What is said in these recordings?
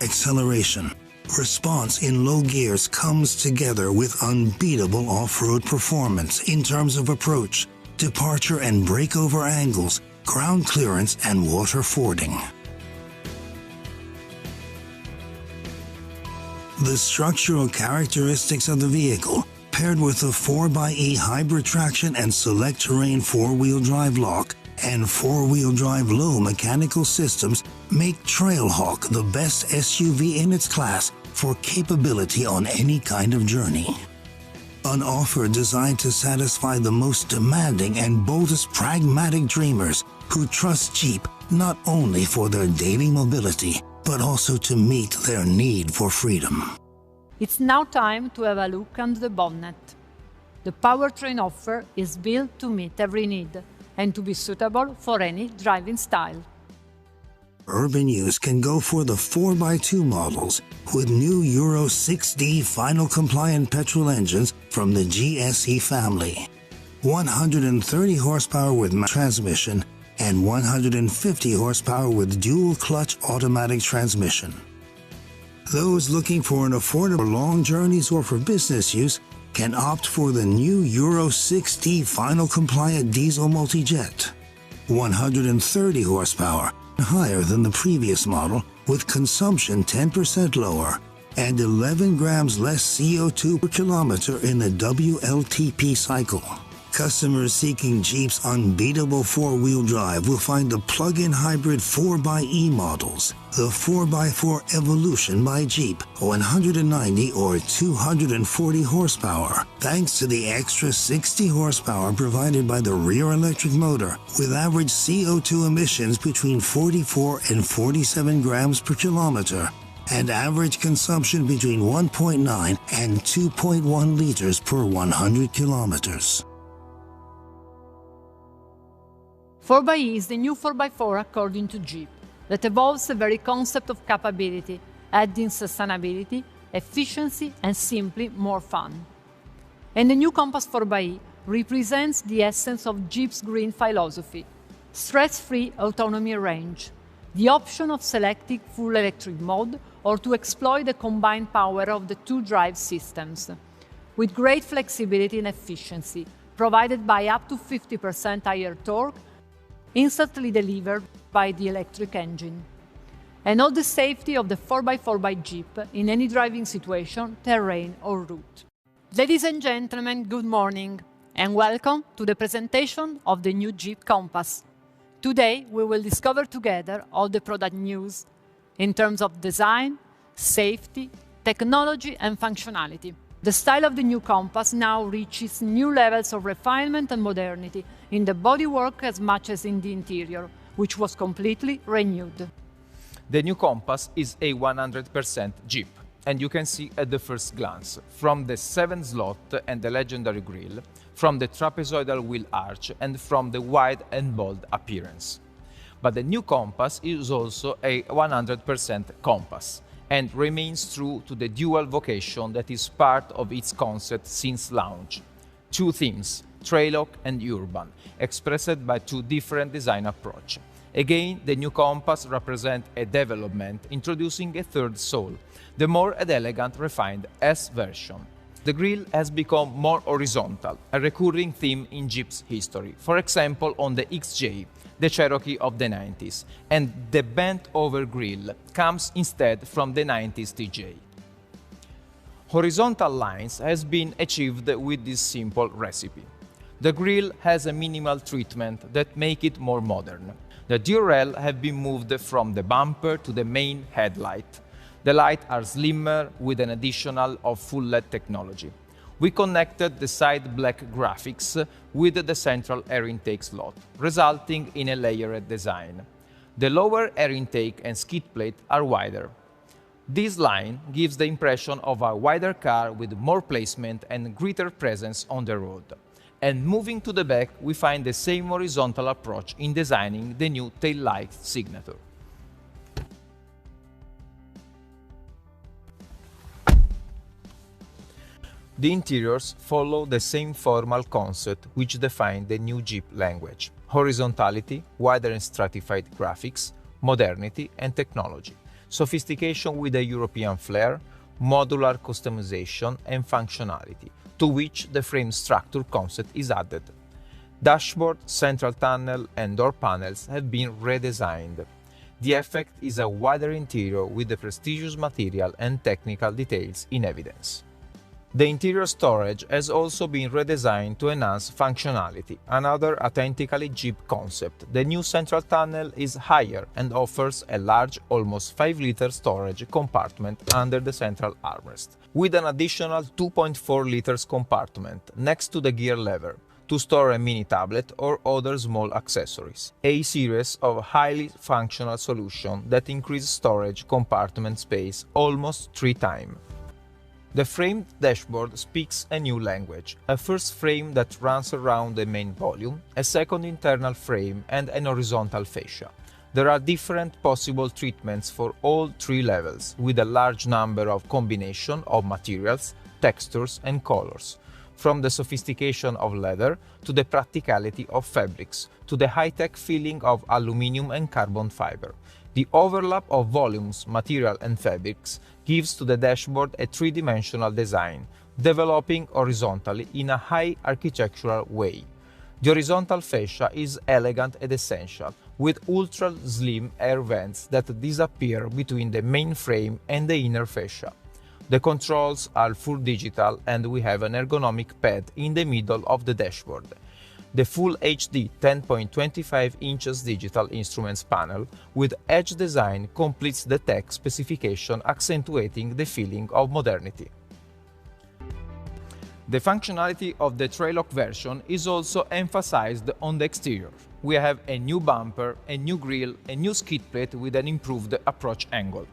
acceleration, response in low gears comes together with unbeatable off-road performance in terms of approach, departure and breakover angles, ground clearance and water fording. The structural characteristics of the vehicle, paired with the 4xe hybrid traction and select terrain four-wheel drive lock and four-wheel drive low mechanical systems, make Trailhawk the best SUV in its class for capability on any kind of journey. An offer designed to satisfy the most demanding and boldest pragmatic dreamers who trust Jeep not only for their daily mobility, but also to meet their need for freedom. It's now time to have a look under the bonnet. The powertrain offer is built to meet every need and to be suitable for any driving style. Urban use can go for the 4x2 models with new Euro 6D final compliant petrol engines from the GSE family. 130 horsepower with transmission and 150 horsepower with dual clutch automatic transmission. Those looking for an affordable long journeys or for business use can opt for the new Euro 6D final compliant diesel multi-jet. 130 horsepower, higher than the previous model, with consumption 10% lower and 11 grams less CO2 per kilometer in the WLTP cycle. Customers seeking Jeep's unbeatable four-wheel drive will find the plug-in hybrid 4xe models, the 4x4 Evolution by Jeep, 190 or 240 horsepower, thanks to the extra 60 horsepower provided by the rear electric motor, with average CO2 emissions between 44 and 47 grams per kilometer, and average consumption between 1.9 and 2.1 liters per 100 kilometers. 4xe is the new 4x4 according to Jeep, that evolves the very concept of capability, adding sustainability, efficiency and simply more fun. And the new Compass 4xe represents the essence of Jeep's green philosophy, stress-free autonomy range, the option of selecting full electric mode or to exploit the combined power of the two drive systems, with great flexibility and efficiency, provided by up to 50% higher torque, instantly delivered by the electric engine. And all the safety of the 4x4 by Jeep in any driving situation, terrain or route. Ladies and gentlemen, good morning and welcome to the presentation of the new Jeep Compass. Today we will discover together all the product news in terms of design, safety, technology and functionality. The style of the new Compass now reaches new levels of refinement and modernity in the bodywork as much as in the interior, which was completely renewed. The new Compass is a 100% Jeep, and you can see at the first glance, from the 7-slot and the legendary grille, from the trapezoidal wheel arch, and from the wide and bold appearance. But the new Compass is also a 100% Compass, and remains true to the dual vocation that is part of its concept since launch. Two themes, Trailhawk and Urban, expressed by two different design approaches. Again, the new Compass represents a development, introducing a third soul, the more elegant, refined S version. The grille has become more horizontal, a recurring theme in Jeep's history, for example on the XJ, the Cherokee of the 90s, and the bent-over grille comes instead from the 90s TJ. Horizontal lines has been achieved with this simple recipe. The grille has a minimal treatment that make it more modern. The Durell have been moved from the bumper to the main headlight. The lights are slimmer with an additional of full LED technology. We connected the side black graphics with the central air intake slot, resulting in a layered design. The lower air intake and skid plate are wider. This line gives the impression of a wider car with more placement and greater presence on the road. And moving to the back, we find the same horizontal approach in designing the new taillight signature. The interiors follow the same formal concept which define the new Jeep language: horizontality, wider and stratified graphics, modernity and technology. sophistication with a European flair, modular customization and functionality, to which the frame structure concept is added. Dashboard, central tunnel and door panels have been redesigned. The effect is a wider interior with the prestigious material and technical details in evidence. The interior storage has also been redesigned to enhance functionality, another authentically Jeep concept. The new central tunnel is higher and offers a large, almost 5-liter storage compartment under the central armrest, with an additional 2.4 liters compartment next to the gear lever, to store a mini tablet or other small accessories. A series of highly functional solutions that increase storage compartment space almost 3 times. The framed dashboard speaks a new language, a first frame that runs around the main volume, a second internal frame and an horizontal fascia. There are different possible treatments for all 3 levels, with a large number of combinations of materials, textures and colors. From the sophistication of leather to the practicality of fabrics, to the high-tech feeling of aluminum and carbon fiber. The overlap of volumes, material and fabrics gives to the dashboard a 3-dimensional design, developing horizontally in a high architectural way. The horizontal fascia is elegant and essential, with ultra-slim air vents that disappear between the main frame and the inner fascia. The controls are full digital and we have an ergonomic pad in the middle of the dashboard. The Full HD 10.25 inches digital instruments panel with edge design completes the tech specification, accentuating the feeling of modernity. The functionality of the Traillock version is also emphasized on the exterior. We have a new bumper, a new grille, a new skid plate with an improved approach angle.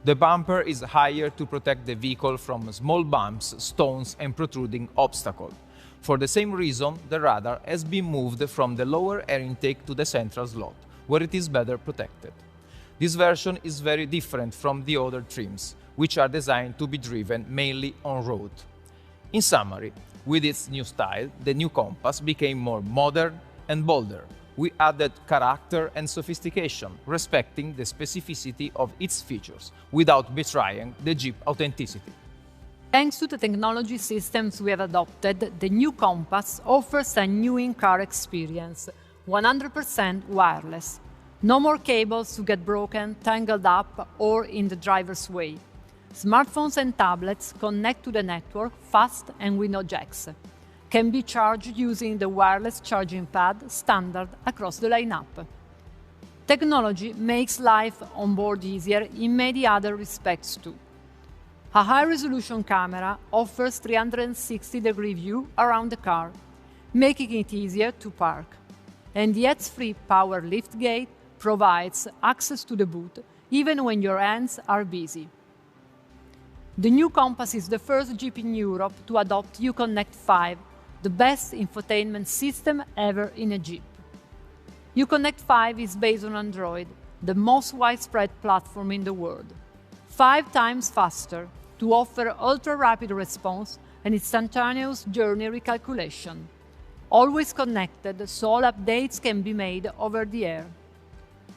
The bumper is higher to protect the vehicle from small bumps, stones and protruding obstacles. For the same reason, the radar has been moved from the lower air intake to the central slot, where it is better protected. This version is very different from the other trims, which are designed to be driven mainly on road. In summary, with its new style, the new Compass became more modern and bolder. We added character and sophistication, respecting the specificity of its features, without betraying the Jeep authenticity. Thanks to the technology systems we have adopted, the new Compass offers a new in-car experience, 100% wireless. No more cables to get broken, tangled up, or in the driver's way. Smartphones and tablets connect to the network fast and with no jacks. Can be charged using the wireless charging pad standard across the lineup. Technology makes life on board easier in many other respects too. A high-resolution camera offers 360-degree view around the car, making it easier to park. And the hands-free power liftgate provides access to the boot even when your hands are busy. The new Compass is the first Jeep in Europe to adopt Uconnect 5, the best infotainment system ever in a Jeep. Uconnect 5 is based on Android, the most widespread platform in the world. 5 times faster to offer ultra-rapid response and instantaneous journey recalculation. Always connected, so all updates can be made over the air.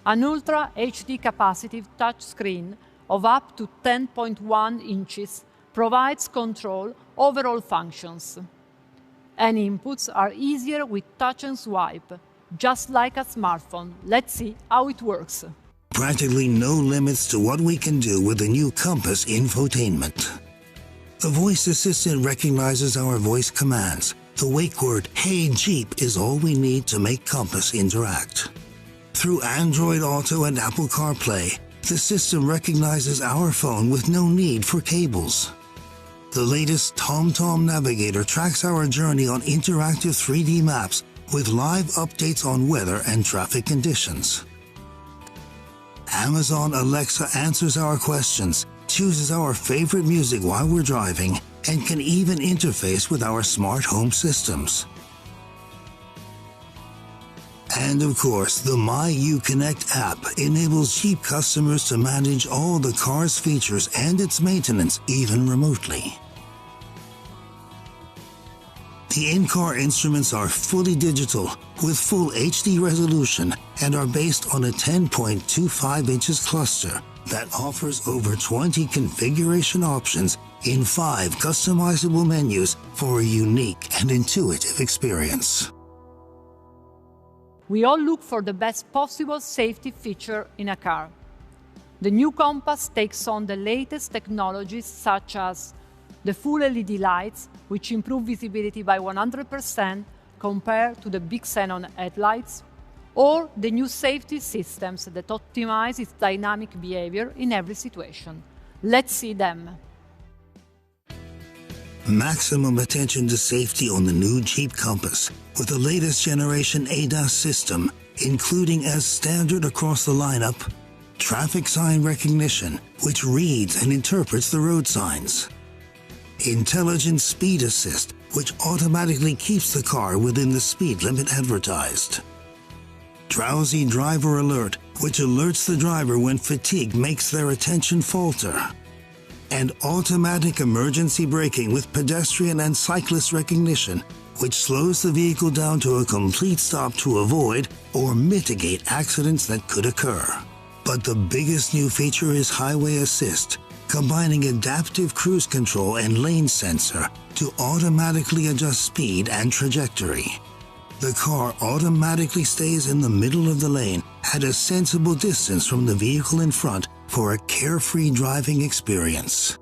An Ultra HD capacitive touchscreen of up to 10.1 inches provides control over all functions. And inputs are easier with touch and swipe, just like a smartphone. Let's see how it works. Practically no limits to what we can do with the new Compass infotainment. The voice assistant recognizes our voice commands. The wake word, "Hey Jeep," is all we need to make Compass interact. Through Android Auto and Apple CarPlay, the system recognizes our phone with no need for cables. The latest TomTom Navigator tracks our journey on interactive 3D maps with live updates on weather and traffic conditions. Amazon Alexa answers our questions, chooses our favorite music while we're driving, and can even interface with our smart home systems. And of course, the My Uconnect app enables Jeep customers to manage all the car's features and its maintenance, even remotely. The in-car instruments are fully digital with full HD resolution and are based on a 10.25 inches cluster that offers over 20 configuration options in 5 customizable menus for a unique and intuitive experience. We all look for the best possible safety feature in a car. The new Compass takes on the latest technologies such as the full LED lights, which improve visibility by 100% compared to the big xenon headlights, or the new safety systems that optimize its dynamic behavior in every situation. Let's see them. Maximum attention to safety on the new Jeep Compass with the latest generation ADAS system, including as standard across the lineup, traffic sign recognition, which reads and interprets the road signs, intelligent speed assist, which automatically keeps the car within the speed limit advertised, Drowsy Driver Alert, which alerts the driver when fatigue makes their attention falter, and automatic emergency braking with pedestrian and cyclist recognition, which slows the vehicle down to a complete stop to avoid or mitigate accidents that could occur. But the biggest new feature is Highway Assist, combining adaptive cruise control and lane sensor to automatically adjust speed and trajectory. The car automatically stays in the middle of the lane at a sensible distance from the vehicle in front for a carefree driving experience.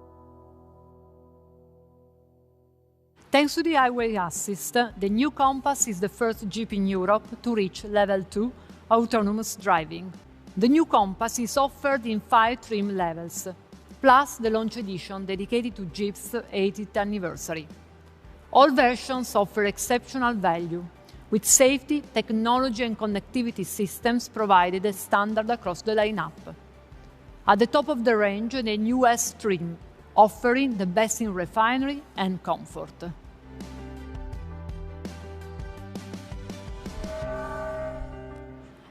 Thanks to the Highway Assist, the new Compass is the first Jeep in Europe to reach Level 2 autonomous driving. The new Compass is offered in 5 trim levels, plus the launch edition dedicated to Jeep's 80th anniversary. All versions offer exceptional value, with safety, technology and connectivity systems provided as standard across the lineup. At the top of the range, the new S trim, offering the best in refinery and comfort.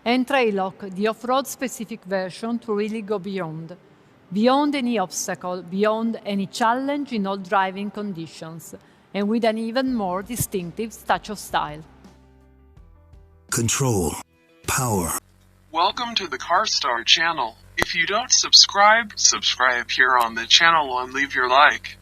And Traillock, the off-road specific version to really go beyond any obstacle, beyond any challenge in all driving conditions, and with an even more distinctive touch of style. Control, power. Welcome to the Carwstar channel. If you don't subscribe here on the channel and leave your like.